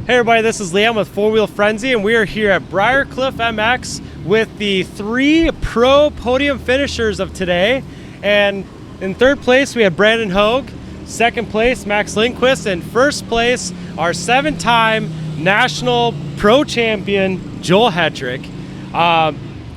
Hey everybody, this is Liam with Four Wheel Frenzy, and we are here at Briarcliff MX with the 3 pro podium finishers of today. And in third place, we have Brandon Hoag. Second place, Max Lindquist. And first place, our 7-time national pro champion, Joel Hetrick.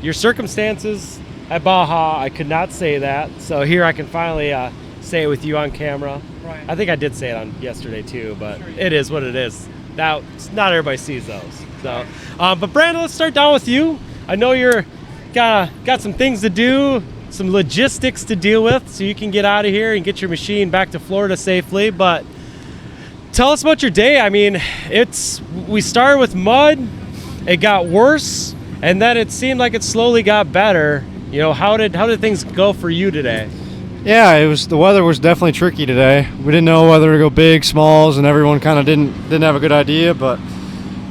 Your circumstances at Baja, I could not say that. So here I can finally say it with you on camera. Right. I think I did say it on yesterday too, but sure, it is what it is. Now, not everybody sees those. So, but Brandon, let's start down with you. I know you're got some things to do, some logistics to deal with, so you can get out of here and get your machine back to Florida safely. But tell us about your day. I mean, we started with mud, it got worse, and then it seemed like it slowly got better. You know, how did things go for you today? Yeah, the weather was definitely tricky today. We didn't know whether to go big, smalls, and everyone kind of didn't have a good idea, but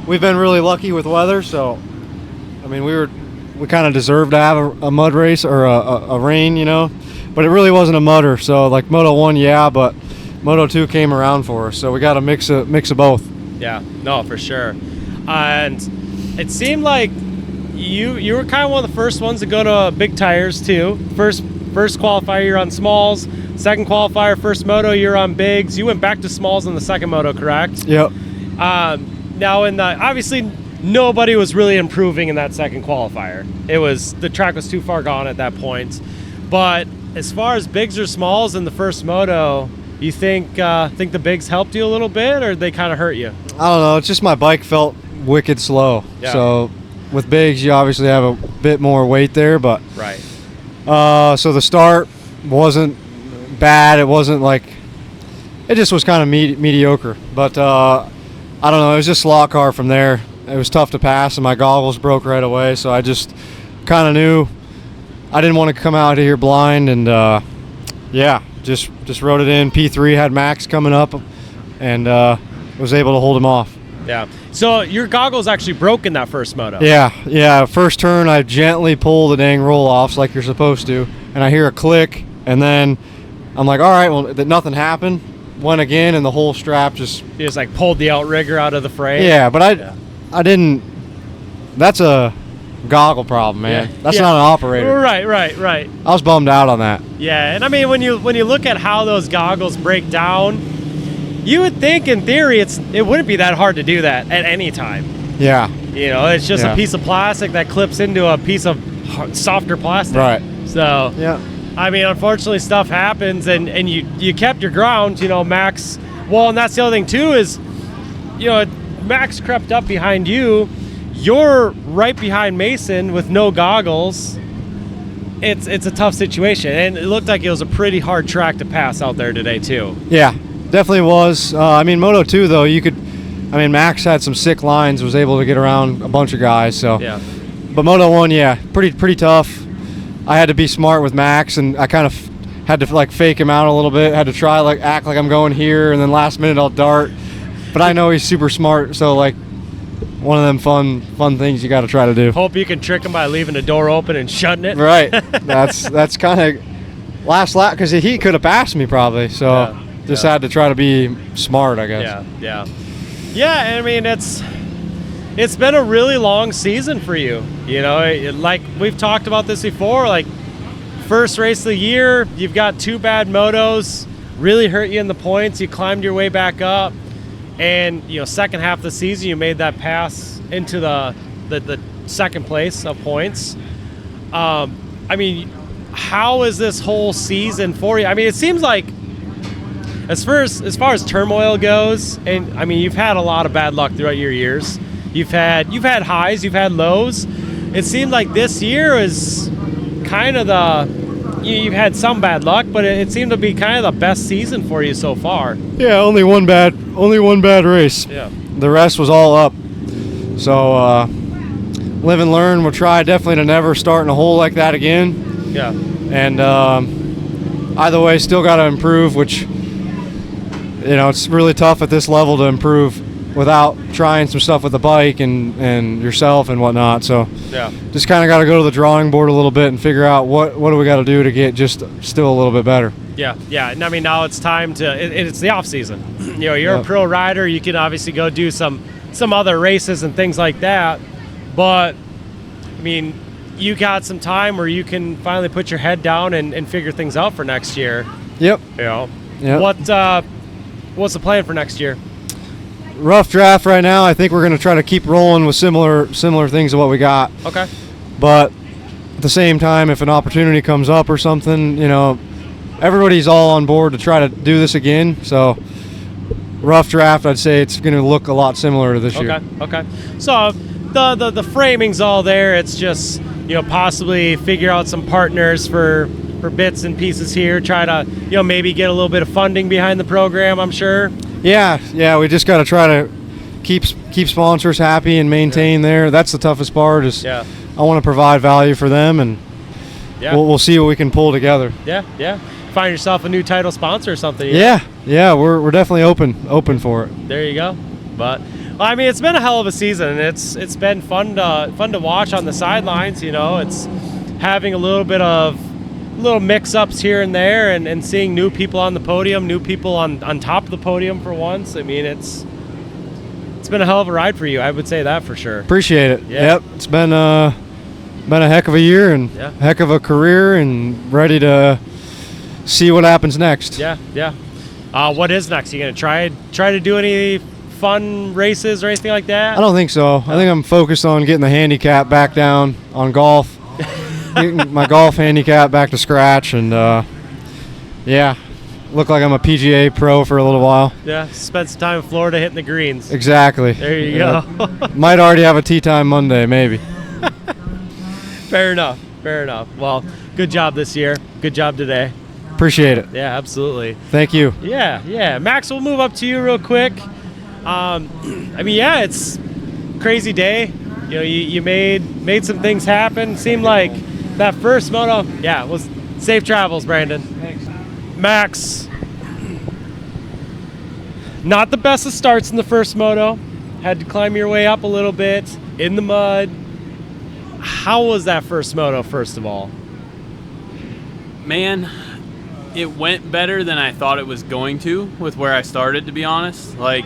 we've been really lucky with weather, so I mean, we kind of deserved to have a mud race or a rain, you know, but it really wasn't a mudder. So like Moto 1, yeah, but Moto 2 came around for us, so we got a mix of both. Yeah, no, for sure. And it seemed like you were kind of one of the first ones to go to big tires too. First qualifier, you're on smalls. Second qualifier, first moto, you're on bigs. You went back to smalls in the second moto, correct? Yep. Now, obviously, nobody was really improving in that second qualifier. The track was too far gone at that point. But as far as bigs or smalls in the first moto, you think the bigs helped you a little bit, or they kind of hurt you? I don't know. It's just my bike felt wicked slow. Yeah. So with bigs, you obviously have a bit more weight there, but right. So the start wasn't bad. It wasn't like, it just was kind of mediocre. But I don't know. It was just slot car from there. It was tough to pass, and my goggles broke right away. So I just kind of knew I didn't want to come out here blind, and yeah, just rode it in. P3 had Max coming up, and was able to hold him off. Yeah. So your goggles actually broke in that first moto. Yeah. First turn, I gently pull the dang roll-offs like you're supposed to, and I hear a click, and then I'm like, all right, well, nothing happened. Went again, and the whole strap just... You just like pulled the outrigger out of the frame? Yeah, but I didn't... That's a goggle problem, man. Yeah. That's not an operator. Right. I was bummed out on that. Yeah, and I mean, when you look at how those goggles break down, you would think, in theory, it wouldn't be that hard to do that at any time. Yeah. You know, it's just a piece of plastic that clips into a piece of softer plastic. Right. So, yeah. I mean, unfortunately, stuff happens, and you kept your ground, you know, Max. Well, and that's the other thing, too, is, you know, Max crept up behind you. You're right behind Mason with no goggles. It's a tough situation, and it looked like it was a pretty hard track to pass out there today, too. Yeah. Definitely was. I mean, Moto 2, though, Max had some sick lines, was able to get around a bunch of guys. So, yeah. But Moto 1, yeah, pretty tough. I had to be smart with Max, and I kind of had to like fake him out a little bit. Had to try act like I'm going here, and then last minute I'll dart. But I know he's super smart, so like one of them fun things you got to try to do. Hope you can trick him by leaving the door open and shutting it. Right. That's kind of last lap, because he could have passed me probably. So. Yeah. Just had to try to be smart, I guess. Yeah, I mean, it's been a really long season for you. You know, like we've talked about this before, like first race of the year, you've got 2 bad motos, really hurt you in the points. You climbed your way back up, and, you know, second half of the season, you made that pass into the second place of points. I mean, how is this whole season for you? I mean, it seems like, as far as turmoil goes, and I mean, you've had a lot of bad luck throughout your years. You've had highs, you've had lows. It seemed like this year is kind of you've had some bad luck, but it seemed to be kind of the best season for you so far. Yeah, only one bad race. Yeah. The rest was all up. So live and learn. We'll try definitely to never start in a hole like that again. Yeah. And either way, still got to improve, which, you know, it's really tough at this level to improve without trying some stuff with the bike and yourself and whatnot. So yeah, just kind of got to go to the drawing board a little bit and figure out what do we got to do to get just still a little bit better. Yeah. And I mean, now it's time to, it's the off season. You know, you're a pro rider. You can obviously go do some some other races and things like that. But I mean, you got some time where you can finally put your head down and figure things out for next year. Yep. You know, Yep. What's the plan for next year? Rough draft right now. I think we're going to try to keep rolling with similar things to what we got. Okay. But at the same time, if an opportunity comes up or something, you know, everybody's all on board to try to do this again. So rough draft, I'd say it's going to look a lot similar to this year. Okay. So the framing's all there. It's just, you know, possibly figure out some partners for bits and pieces here. Try to, you know, maybe get a little bit of funding behind the program, I'm sure. Yeah. We just got to try to keep sponsors happy and maintain there. That's the toughest part. Is I want to provide value for them, and we'll see what we can pull together. Yeah. Find yourself a new title sponsor or something. Yeah. We're definitely open for it. There you go. But well, I mean, it's been a hell of a season, and it's been fun to watch on the sidelines. You know, it's having a little bit of little mix-ups here and there, and seeing new people on the podium, new people on top of the podium for once. I mean, it's been a hell of a ride for you. I would say that for sure. Appreciate it. Yep. It's been a heck of a year and heck of a career, and ready to see what happens next. Yeah. What is next? You gonna try to do any fun races or anything like that? I don't think so. I think I'm focused on getting the handicap back down on golf, getting my golf handicap back to scratch, and look like I'm a PGA pro for a little while. Yeah, spend some time in Florida hitting the greens. Exactly. There you go. Might already have a tee time Monday, maybe. Fair enough. Well, good job this year. Good job today. Appreciate it. Yeah, absolutely. Thank you. Yeah. Max, we'll move up to you real quick. I mean, it's a crazy day. You know, you made some things happen. Seemed like that first moto, was safe travels, Brandon. Thanks. Max, not the best of starts in the first moto. Had to climb your way up a little bit in the mud. How was that first moto, first of all? Man, it went better than I thought it was going to with where I started, to be honest. Like,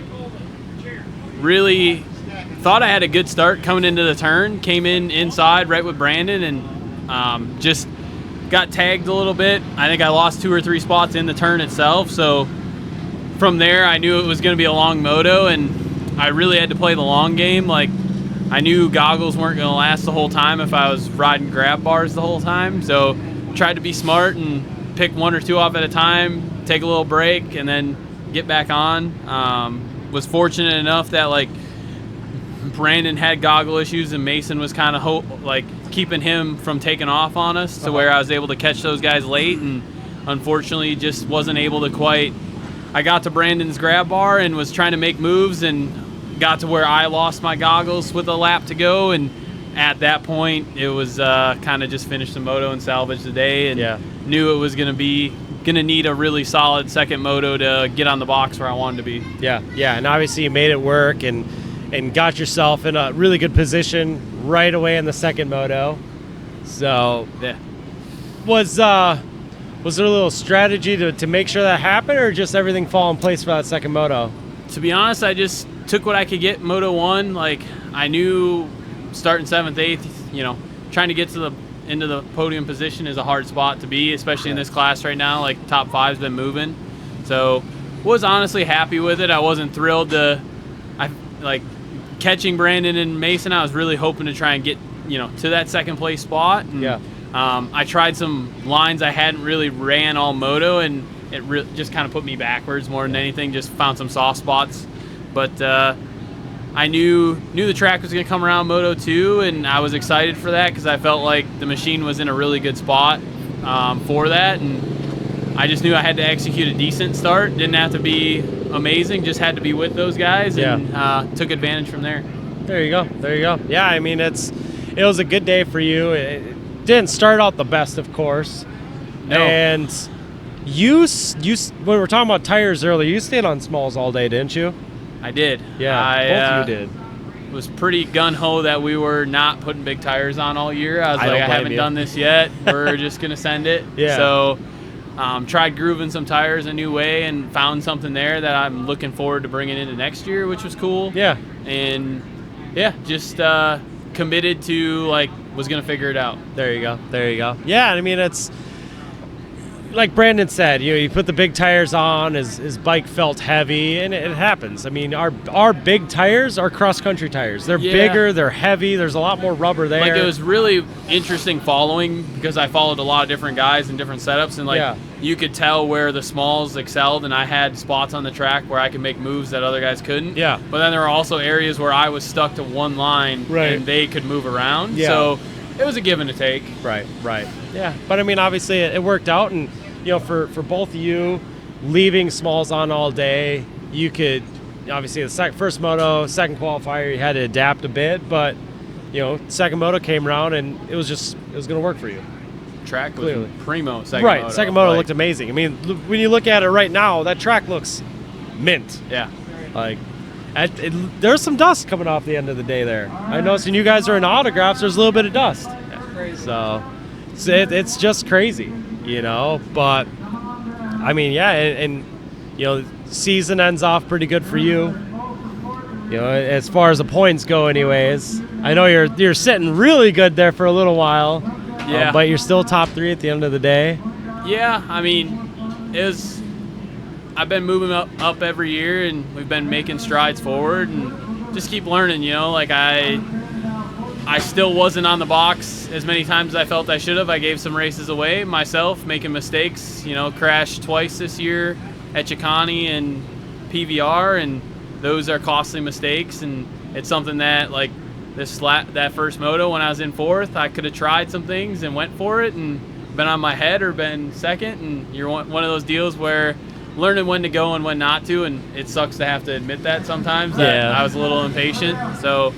really thought I had a good start coming into the turn. Came in inside right with Brandon and just got tagged a little bit. I think I lost 2 or 3 spots in the turn itself. So from there, I knew it was going to be a long moto, and I really had to play the long game. Like, I knew goggles weren't going to last the whole time if I was riding grab bars the whole time. So tried to be smart and pick 1 or 2 off at a time, take a little break, and then get back on. Was fortunate enough that, like, Brandon had goggle issues and Mason was kind of keeping him from taking off on us to where I was able to catch those guys late, and unfortunately just wasn't able to quite. I got to Brandon's grab bar and was trying to make moves and got to where I lost my goggles with a lap to go, and at that point it was kind of just finish the moto and salvage the day, and knew it was going to need a really solid second moto to get on the box where I wanted to be. Yeah, and obviously you made it work and got yourself in a really good position right away in the second moto. So was there a little strategy to make sure that happened, or just everything fall in place for that second moto? To be honest, I just took what I could get Moto 1. Like, I knew starting 7th, 8th, you know, trying to get to into the podium position is a hard spot to be, especially in this class right now. Like, top 5's been moving. So was honestly happy with it. I wasn't thrilled catching Brandon and Mason. I was really hoping to try and get, you know, to that second place spot. And, I tried some lines I hadn't really ran all moto, and it just kind of put me backwards more than anything. Just found some soft spots. But I knew the track was going to come around Moto 2, and I was excited for that because I felt like the machine was in a really good spot for that. And I just knew I had to execute a decent start. Didn't have to be amazing, just had to be with those guys, and took advantage from there. There you go. Yeah, I mean, it was a good day for you. It didn't start out the best, of course. No. And you when we were talking about tires earlier, you stayed on smalls all day, didn't you? I did. Yeah, both of you did. Was pretty gung-ho that we were not putting big tires on all year. I haven't done this yet. We're just going to send it. Yeah. So Tried grooving some tires a new way and found something there that I'm looking forward to bringing into next year, which was cool. Yeah. And yeah, just committed to, like, was going to figure it out. There you go. There you go. Yeah, I mean, it's like Brandon said, you put the big tires on, his bike felt heavy, and it happens. I mean, our big tires are cross-country tires. They're bigger, they're heavy, there's a lot more rubber there. Like, it was really interesting following, because I followed a lot of different guys and different setups, and, like, you could tell where the smalls excelled, and I had spots on the track where I could make moves that other guys couldn't. Yeah. But then there were also areas where I was stuck to one line, and they could move around. Yeah. So it was a give and a take. Right. Yeah. But, I mean, obviously it worked out, and for both of you, leaving smalls on all day, you could, obviously the first moto, second qualifier, you had to adapt a bit, but, second moto came around and it was going to work for you. Track was Clearly. primo second moto. Right, second moto looked amazing. I mean, when you look at it right now, that track looks mint. Yeah. Like, there's some dust coming off the end of the day there. I noticed when you guys are in autographs, there's a little bit of dust. So it's just crazy. But I mean, yeah, and season ends off pretty good for you. As far as the points go, anyways. I know you're sitting really good there for a little while. Yeah. But you're still top 3 at the end of the day. Yeah, I mean, I've been moving up every year, and we've been making strides forward, and just keep learning. Like I still wasn't on the box as many times as I felt I should have. I gave some races away myself, making mistakes. Crashed twice this year at Chicani and PVR, and those are costly mistakes. And it's something that, like, that first moto when I was in 4th, I could have tried some things and went for it and been on my head or been second. And you're one of those deals where learning when to go and when not to, and it sucks to have to admit that sometimes that I was a little impatient. So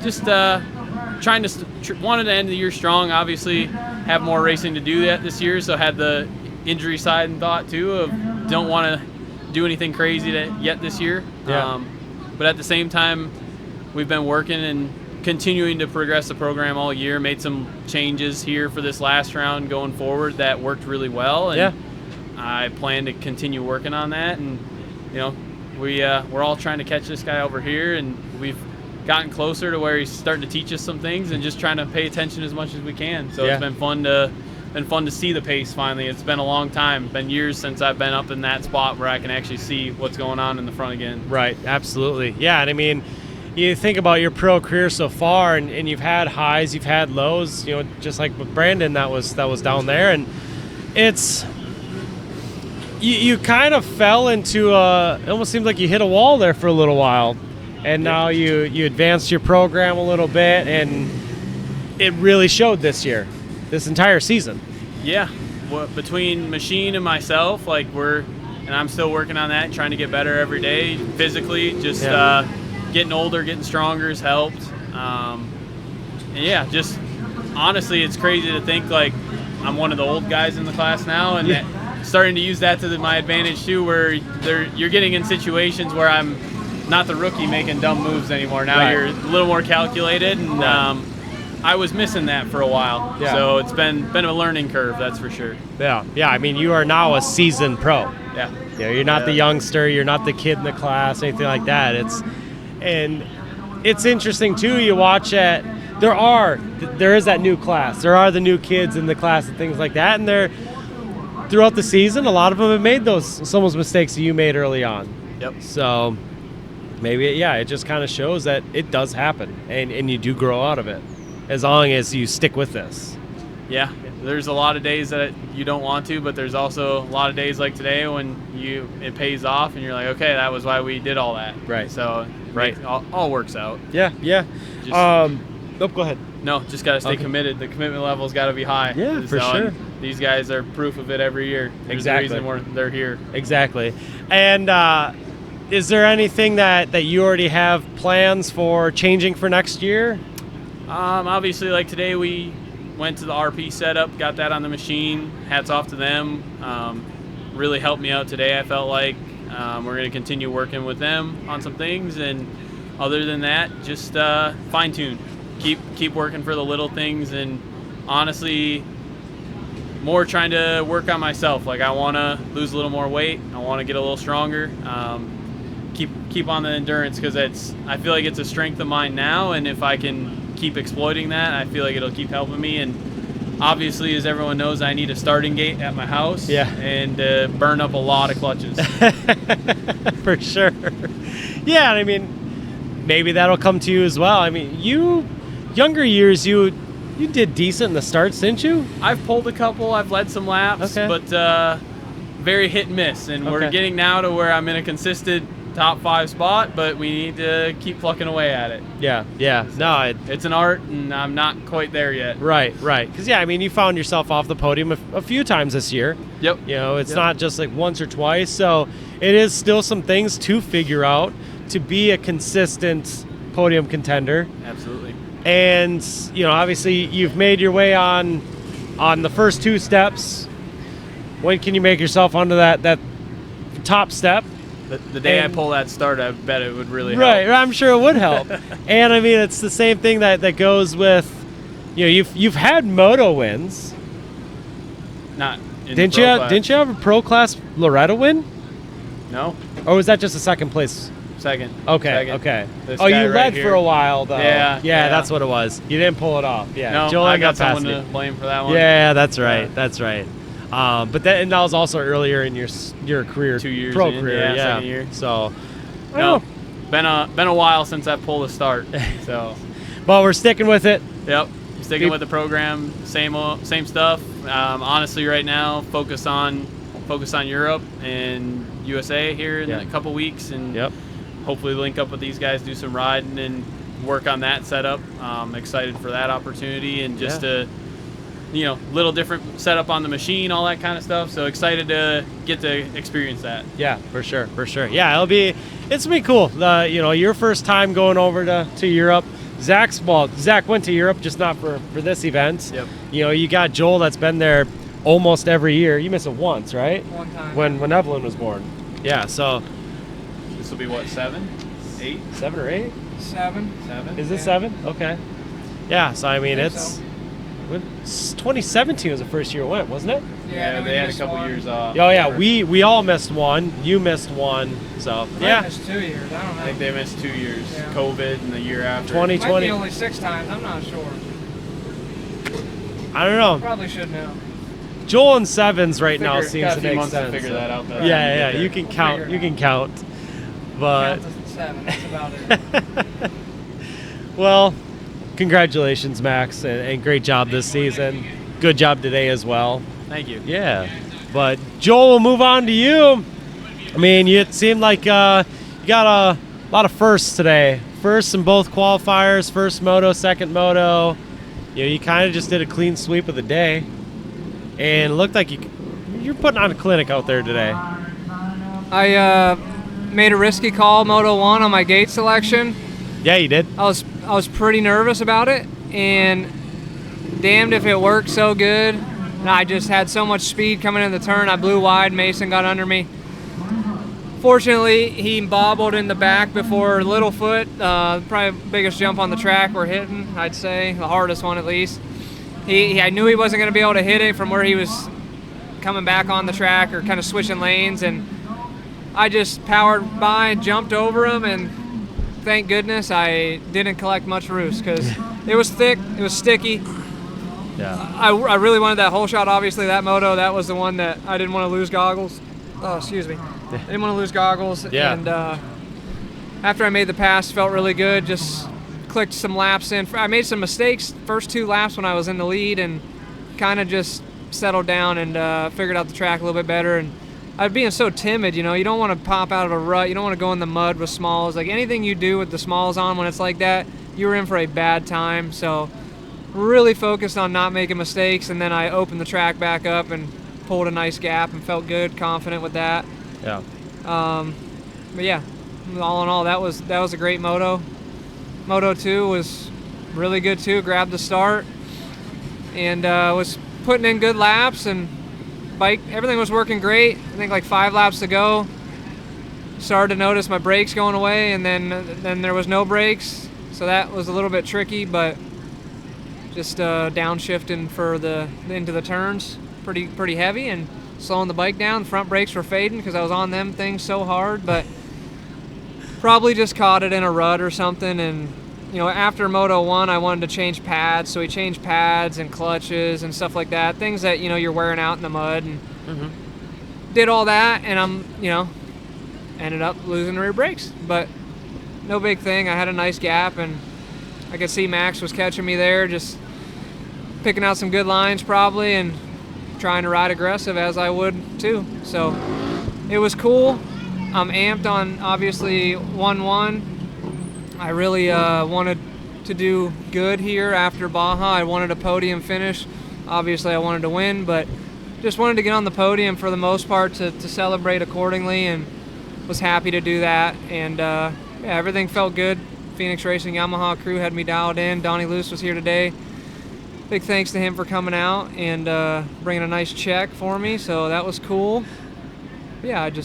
just wanted to end the year strong. Obviously, have more racing to do that this year, so had the injury side in thought too of don't want to do anything crazy yet this year. Yeah. But at the same time, we've been working and continuing to progress the program all year. Made some changes here for this last round going forward that worked really well, and I plan to continue working on that. And we're all trying to catch this guy over here, and we've gotten closer to where he's starting to teach us some things and just trying to pay attention as much as we can. So it's been fun to see the pace finally. It's been a long time, been years since I've been up in that spot where I can actually see what's going on in the front again. Right, absolutely. Yeah, and I mean, you think about your pro career so far, and you've had highs, you've had lows, just like with Brandon that was down there, and it's you kind of fell into it almost seemed like you hit a wall there for a little while. And now you advanced your program a little bit, and it really showed this year, this entire season. Yeah, between Machine and myself, and I'm still working on that, trying to get better every day physically. Just getting older, getting stronger has helped. And just honestly, it's crazy to think like I'm one of the old guys in the class now, and starting to use that to my advantage too, where you're getting in situations where I'm not the rookie making dumb moves anymore. Now you're a little more calculated, and I was missing that for a while. Yeah. So it's been a learning curve, that's for sure. Yeah. I mean, you are now a seasoned pro. Yeah. You're not the youngster. You're not the kid in the class, anything like that. It's interesting too. You watch it. There is that new class. There are the new kids in the class and things like that, and throughout the season, a lot of them have made some of those mistakes that you made early on. Yep. So maybe, it just kind of shows that it does happen, and you do grow out of it as long as you stick with this. Yeah, there's a lot of days that you don't want to, but there's also a lot of days like today when it pays off, and you're like, okay, that was why we did all that. Right. So it all works out. Yeah. Go ahead. No, just got to stay committed. The commitment level's got to be high. Yeah, for sure. These guys are proof of it every year. There's Exactly. a reason they're here. Exactly. And is there anything that you already have plans for changing for next year? Obviously, like today we went to the RP setup, got that on the machine. Hats off to them. Really helped me out today, I felt like. We're going to continue working with them on some things, and other than that, just fine-tune. Keep working for the little things, and honestly, more trying to work on myself. Like, I want to lose a little more weight. I want to get a little stronger. Keep on the endurance, because I feel like it's a strength of mine now, and if I can keep exploiting that, I feel like it'll keep helping me. And obviously, as everyone knows, I need a starting gate at my house. Yeah. And burn up a lot of clutches. For sure. Yeah, I mean, maybe that'll come to you as well. I mean, younger years, you did decent in the starts, didn't you? I've pulled a couple. I've led some laps, Okay. but very hit and miss. And we're Okay. getting now to where I'm in a consistent top 5 spot, but we need to keep plucking away at it. Yeah. No, It's an art, and I'm not quite there yet. right. Because, yeah, I mean, you found yourself off the podium a few times this year. Yep. You know, it's Yep. not just like once or twice. So it is still some things to figure out to be a consistent podium contender. Absolutely. And, you know, obviously you've made your way on the first 2 steps. When can you make yourself onto that top step? The day I And- pull that start, I bet it would really Right, help. I'm sure it would help. And I mean, it's the same thing that goes with, you know, you've had moto wins. Not in Didn't the you? pro class. Didn't you have a pro class Loretta win? No. Or was that just a second place? Second. Okay, Second. okay. This Oh, guy you right led here. for a while though. Yeah, yeah. that's what it was. You didn't pull it off. Yeah, No, Joel I got past someone me. to blame for that one. Yeah, that's right. Yeah. That's right. But that was also earlier in your career, 2 years pro in, career. yeah, Yeah, second year. So, I No. don't know. Been a while since I pulled a start. So, But we're sticking with it. yep. Sticking with the program, same stuff. Honestly, right now, focus on Europe and USA here in Yeah. a couple weeks, and Yep. hopefully link up with these guys, do some riding, and work on that setup. Excited for that opportunity, and just a little different setup on the machine, all that kind of stuff. So excited to get to experience that. Yeah, for sure. Yeah, it's gonna be cool. Your first time going over to Europe. Zach went to Europe, just not for this event. Yep. You know, you got Joel that's been there almost every year. You missed it once, right? One time. When Evelyn was born. Yeah, so This will be what, 7, 8, 7 or 8? 7. 7? Is it Yeah. 7? Okay. Yeah, so I mean, I think it's so. 2017 was the first year it went, wasn't it? Yeah, then we they had a missed couple one. years off. Oh yeah, we all missed one. You missed one. So I yeah, missed 2 years. I don't know. I think they missed 2 years. Yeah. COVID and the year after. 2020. Might be only 6 times. I'm not sure. I don't know. Probably should know. Joel and sevens right now Got seems a to few make months sense. to figure that out. though. Yeah, Get you there. can count. Figure it You can count. But Count to 7. That's about it. well, congratulations, Max, and great job this season. Good job today as well. Thank you. Yeah, but Joel, we'll move on to you. I mean, it seemed like you got a lot of firsts today. First in both qualifiers, first moto, second moto. You kind of just did a clean sweep of the day, and it looked like you're putting on a clinic out there today. I made a risky call, Moto 1, on my gate selection. Yeah, you did. I was pretty nervous about it, and damned if it worked so good. And I just had so much speed coming in the turn. I blew wide. Mason got under me. Fortunately, he bobbled in the back before Littlefoot. Probably biggest jump on the track we're hitting, I'd say, the hardest one at least. I knew he wasn't going to be able to hit it from where he was coming back on the track or kind of switching lanes, and I just powered by, jumped over him, and thank goodness I didn't collect much roost because it was thick, it was sticky. Yeah. I really wanted that whole shot, obviously. That moto, that was the one that I didn't want to lose goggles. Oh, excuse me. I didn't want to lose goggles. Yeah. And after I made the pass, felt really good. Just clicked some laps in. I made some mistakes first 2 laps when I was in the lead, and kind of just settled down and figured out the track a little bit better. And I'd being so timid, you don't want to pop out of a rut. You don't want to go in the mud with smalls. Like anything you do with the smalls on when it's like that, you're in for a bad time. So really focused on not making mistakes, and then I opened the track back up and pulled a nice gap and felt good, confident with that. Yeah. But yeah, all in all, that was a great moto. Moto 2 was really good too. Grabbed the start and was putting in good laps, and everything was working great. I think like 5 laps to go, started to notice my brakes going away, and then there was no brakes, so that was a little bit tricky, but just downshifting into the turns. pretty heavy, and slowing the bike down. Front brakes were fading because I was on them things so hard, but probably just caught it in a rut or something. And after Moto 1, I wanted to change pads, so we changed pads and clutches and stuff like that, things that you're wearing out in the mud, and did all that, and I'm ended up losing rear brakes, but no big thing. I had a nice gap, and I could see Max was catching me there, just picking out some good lines probably, and trying to ride aggressive as I would too. So it was cool. I'm amped on obviously 1-1. I really wanted to do good here after Baja. I wanted a podium finish. Obviously I wanted to win, but just wanted to get on the podium for the most part to celebrate accordingly, and was happy to do that. And everything felt good. Phoenix Racing Yamaha crew had me dialed in. Donnie Luce was here today. Big thanks to him for coming out and bringing a nice check for me, so that was cool. Yeah, it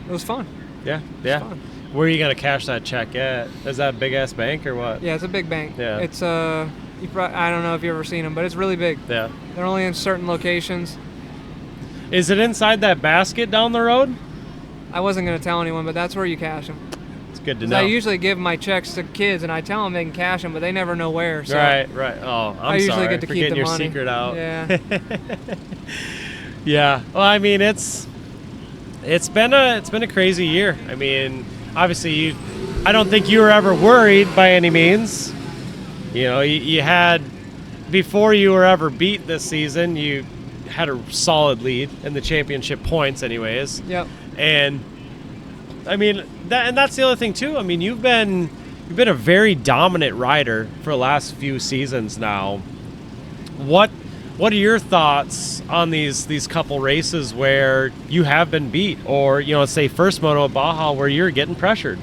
was fun. Yeah. Fun. Where are you gonna cash that check at? Is that a big ass bank or what? Yeah, it's a big bank. Yeah. It's I don't know if you've ever seen them, but it's really big. Yeah. They're only in certain locations. Is it inside that basket down the road? I wasn't gonna tell anyone, but that's where you cash them. It's good to know. I usually give my checks to kids, and I tell them they can cash them, but they never know where. So Right. Oh, I'm I usually sorry get to for keep getting the your money. secret out. Yeah. Yeah. Well, I mean, it's been a crazy year. I mean, obviously, I don't think you were ever worried by any means. You had, before you were ever beat this season, you had a solid lead in the championship points, anyways. Yep. And I mean, that's the other thing too. I mean, you've been a very dominant rider for the last few seasons now. What are your thoughts on these couple races where you have been beat, or say first moto at Baja where you're getting pressured?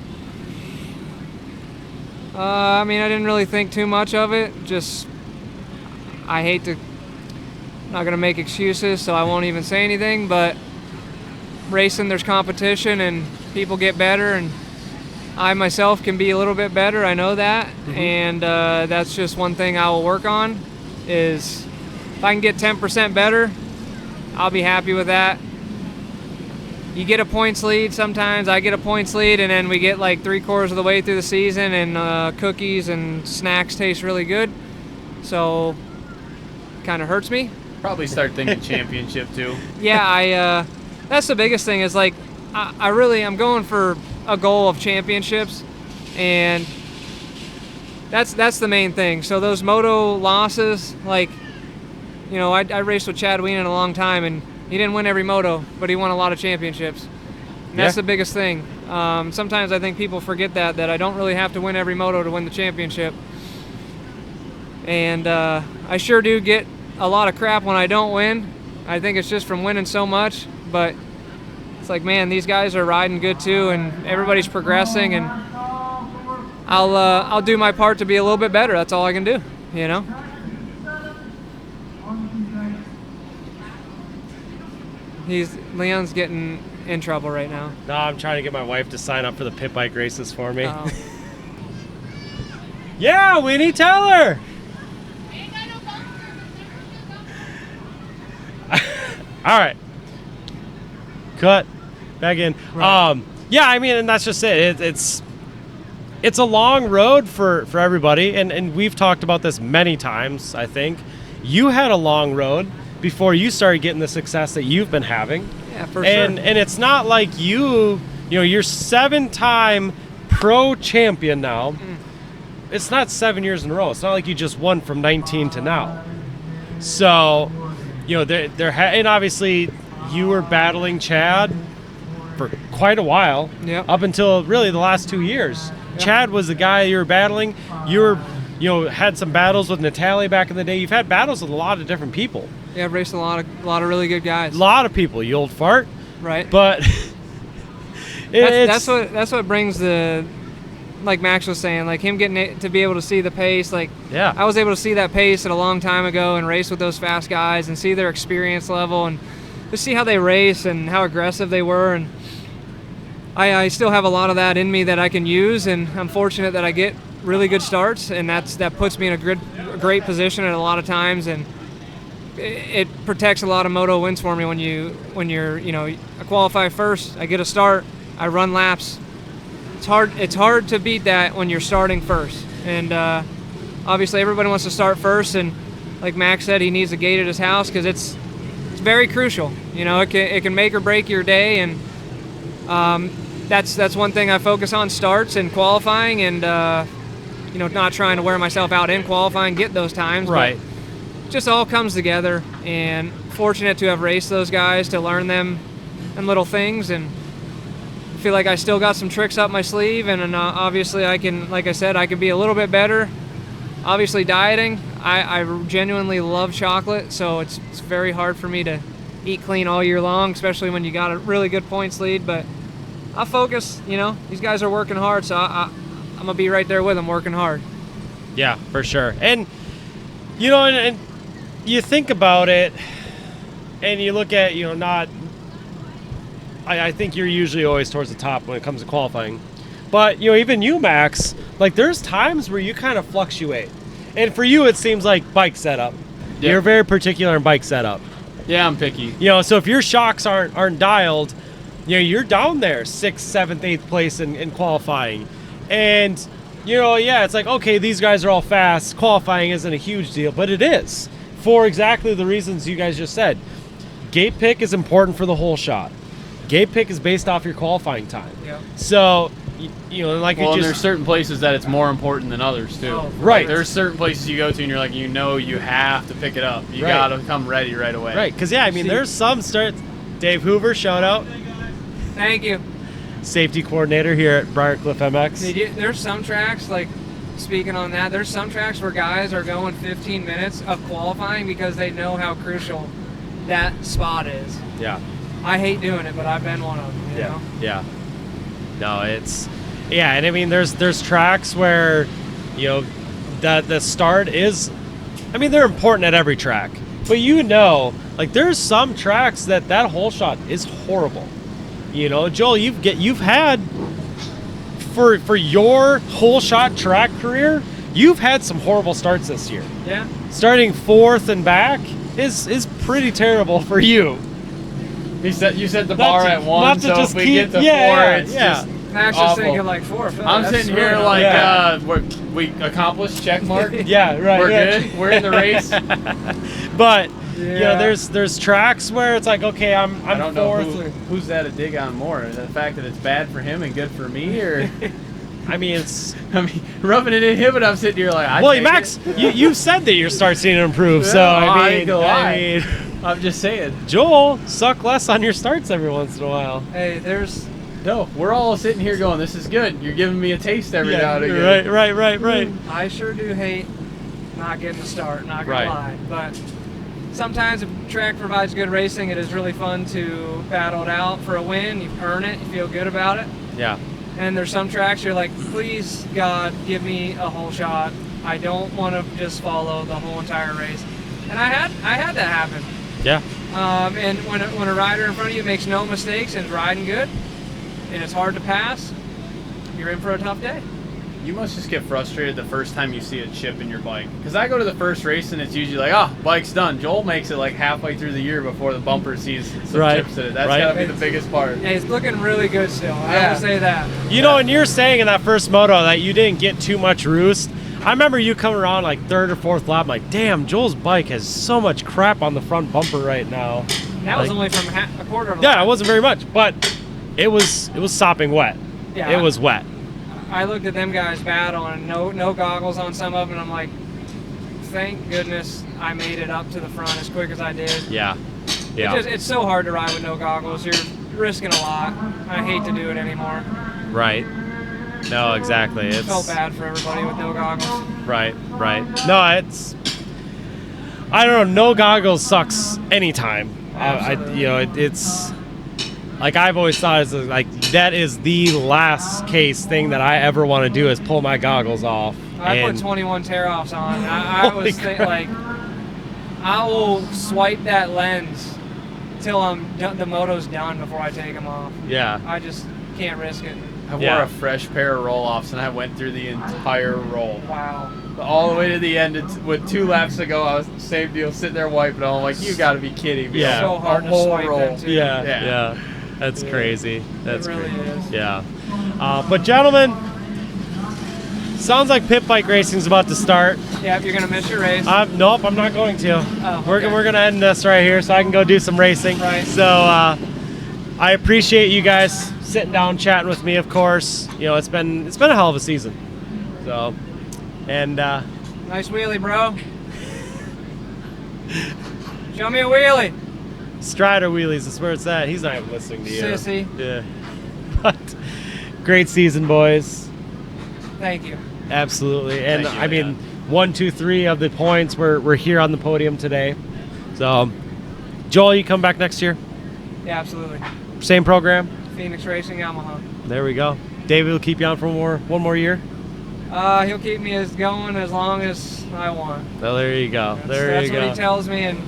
I mean, I didn't really think too much of it. Just, I hate to, not gonna make excuses, so I won't even say anything, but racing, there's competition and people get better, and I myself can be a little bit better. I know that. And that's just one thing I will work on, is if I can get 10% better, I'll be happy with that. You get a points lead sometimes. I get a points lead, and then we get like 3/4 of the way through the season, and cookies and snacks taste really good. So kind of hurts me. Probably start thinking championship too. Yeah, that's the biggest thing, is like I'm going for a goal of championships, and that's the main thing. So those moto losses, like, I raced with Chad Wienen a long time, and he didn't win every moto, but he won a lot of championships. And that's the biggest thing. Sometimes I think people forget that I don't really have to win every moto to win the championship. And I sure do get a lot of crap when I don't win. I think it's just from winning so much, but it's like, man, these guys are riding good too, and everybody's progressing, and I'll do my part to be a little bit better. That's all I can do, Leon's getting in trouble right now. No, I'm trying to get my wife to sign up for the pit bike races for me. Oh. Yeah, Winnie, tell her. All right. Cut. Back in. Right. Yeah, I mean, and that's just it. It's a long road for everybody, and we've talked about this many times, I think. You had a long road before you started getting the success that you've been having. Yeah, for sure. And it's not like you're 7-time pro champion now. It's not 7 years in a row. It's not like you just won from 19 to now. So, and obviously you were battling Chad for quite a while. Yep. Up until really the last 2 years. Yep. Chad was the guy you were battling. You were, had some battles with Natalie back in the day. You've had battles with a lot of different people. Yeah, I've raced a lot of really good guys. A lot of people, you old fart. Right. But that's what brings the, like Max was saying, like him getting to be able to see the pace. Like, yeah, I was able to see that pace at a long time ago and race with those fast guys and see their experience level and just see how they race and how aggressive they were. And I still have a lot of that in me that I can use, and I'm fortunate that I get really good starts, and that puts me in a great position at a lot of times. And it protects a lot of moto wins for me when you're I qualify first, I get a start, I run laps. It's hard to beat that when you're starting first. And obviously everybody wants to start first, and like Max said, he needs a gate at his house because it's very crucial. It can make or break your day, and that's one thing I focus on: starts and qualifying, and not trying to wear myself out in qualifying, get those times. Right. But just all comes together, and fortunate to have raced those guys to learn them and little things, and I feel like I still got some tricks up my sleeve, and obviously I can, like I said, I can be a little bit better. Obviously dieting, I genuinely love chocolate, so it's very hard for me to eat clean all year long, especially when you got a really good points lead. But I focus, these guys are working hard, so I'm gonna be right there with them working hard. Yeah, for sure. And and you think about it, and you look at I think you're usually always towards the top when it comes to qualifying. But, even you, Max, like there's times where you kind of fluctuate. And for you, it seems like bike setup. Yep. You're very particular in bike setup. Yeah, I'm picky. So if your shocks aren't dialed, you're down there 6th, 7th, 8th place in qualifying. And, it's like, okay, these guys are all fast. Qualifying isn't a huge deal, but it is for exactly the reasons you guys just said. Gate pick is important for the whole shot. Gate pick is based off your qualifying time. Yeah. So, there's certain places that it's more important than others too. Oh, right. There's certain places you go to and you're like, you have to pick it up. You gotta come ready right away. Right, because there's some starts. Dave Hoover, shout out. Thank you. Safety coordinator here at Briarcliff MX. There's some tracks, like speaking on that, there's some tracks where guys are going 15 minutes of qualifying because they know how crucial that spot is. Yeah. I hate doing it, but I've been one of them. You know? Yeah. No, and there's tracks where, the start is, they're important at every track, but there's some tracks that whole shot is horrible. Joel, you've had for your whole shot track career, you've had some horrible starts this year. Yeah. Starting 4th and back is pretty terrible for you. You set the bar at 1, so if we get to 4, it's just Max awful. is thinking like 4. I'm sitting here we accomplished, check mark. Yeah, right. We're good. We're in the race. But there's tracks where it's like, okay, I'm I don't know 4th. who's that a dig on more? Is it the fact that it's bad for him and good for me, or? It's. Rubbing it in him, but I'm sitting here like. Max, you said that your start's seen improve, so I ain't gonna lie. I'm just saying. Joel, suck less on your starts every once in a while. Hey, No, we're all sitting here going, this is good. You're giving me a taste every now and again. Right. I sure do hate not getting a start, not gonna lie. But sometimes if track provides good racing, it is really fun to battle it out for a win. You earn it, you feel good about it. Yeah. And there's some tracks you're like, please God, give me a whole shot. I don't want to just follow the whole entire race. And I had that happen. Yeah. And when a rider in front of you makes no mistakes and is riding good, and it's hard to pass, you're in for a tough day. You must just get frustrated the first time you see a chip in your bike. Because I go to the first race and it's usually like, bike's done. Joel makes it like halfway through the year before the bumper sees some chips in it. That's got to be the biggest part. Yeah, it's looking really good still. I will say that. And you're saying in that first moto that you didn't get too much roost. I remember you coming around like 3rd or 4th lap. I'm like, damn, Joel's bike has so much crap on the front bumper right now. That was only from a quarter of a lap. Yeah, it wasn't very much, but it was sopping wet. Yeah, it was wet. I looked at them guys battle and no goggles on some of them, and I'm like, thank goodness I made it up to the front as quick as I did. Yeah. It's so hard to ride with no goggles. You're risking a lot. I hate to do it anymore. Right. No, exactly. It felt bad for everybody with no goggles. Right. No, I don't know. No goggles sucks anytime. It's like I've always thought it's like that is the last case thing that I ever want to do is pull my goggles off. I put 21 tear-offs on. I was like, I will swipe that lens till the moto's done before I take them off. Yeah. I just can't risk it. I wore Yeah. a fresh pair of roll-offs, and I went through the entire roll. Wow. All the way to the end. With 2 laps to go, I was same deal, sitting there wiping. I'm like, you got to be kidding me. Yeah. So hard A to whole swipe roll. them too. Yeah. That's crazy. That's it really crazy. is. Yeah. But gentlemen, sounds like pit bike racing is about to start. Yeah, if you're gonna miss your race. Nope, I'm not going to. Oh, We're okay. gonna end this right here so I can go do some racing. Right. So I appreciate you guys sitting down chatting with me. Of course, you know it's been a hell of a season. So, and Nice wheelie, bro. Show me a wheelie. Strider wheelies is where it's at. He's not even listening to you. Sissy. Yeah. But great season, boys. Thank you. Absolutely. And Thank you, I mean, 1, 2, 3 of the points we're here on the podium today. So, Joel, you come back next year? Yeah, absolutely. Same program? Phoenix Racing Yamaha. There we go. David will keep you on for one more year. He'll keep me going as long as I want. Oh, there you go. That's There you what he go. tells me, and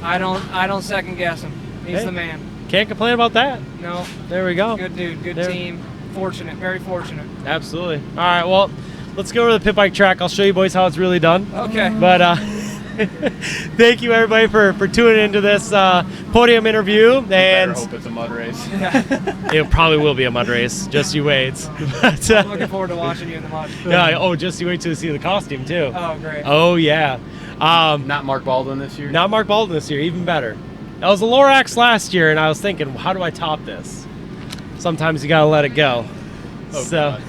I don't second guess him. He's Hey. the man. Can't complain about that. No, There we go. good dude, good There- team. Fortunate, very fortunate. Absolutely. All right. Well, let's go over to the pit bike track. I'll show you boys how it's really done. Okay. But thank you everybody for tuning into this podium interview. Better And hope it's a mud race. it probably will be a mud race. Just you wait. But, I'm looking forward to watching you in the mud. yeah, oh, just you wait till you see the costume too. Oh, great. Oh yeah. Not Mark Baldwin this year. Not Mark Baldwin this year, even better. That was a Lorax last year, and I was thinking, how do I top this? Sometimes you gotta let it go. Oh, So, God.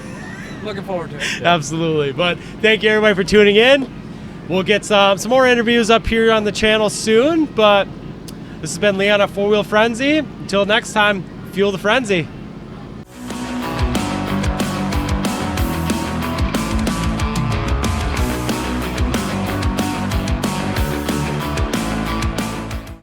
Looking forward to it. absolutely. But thank you everybody for tuning in. We'll get some more interviews up here on the channel soon. But this has been Leon at 4 Wheel Frenzy. Until next time, fuel the frenzy.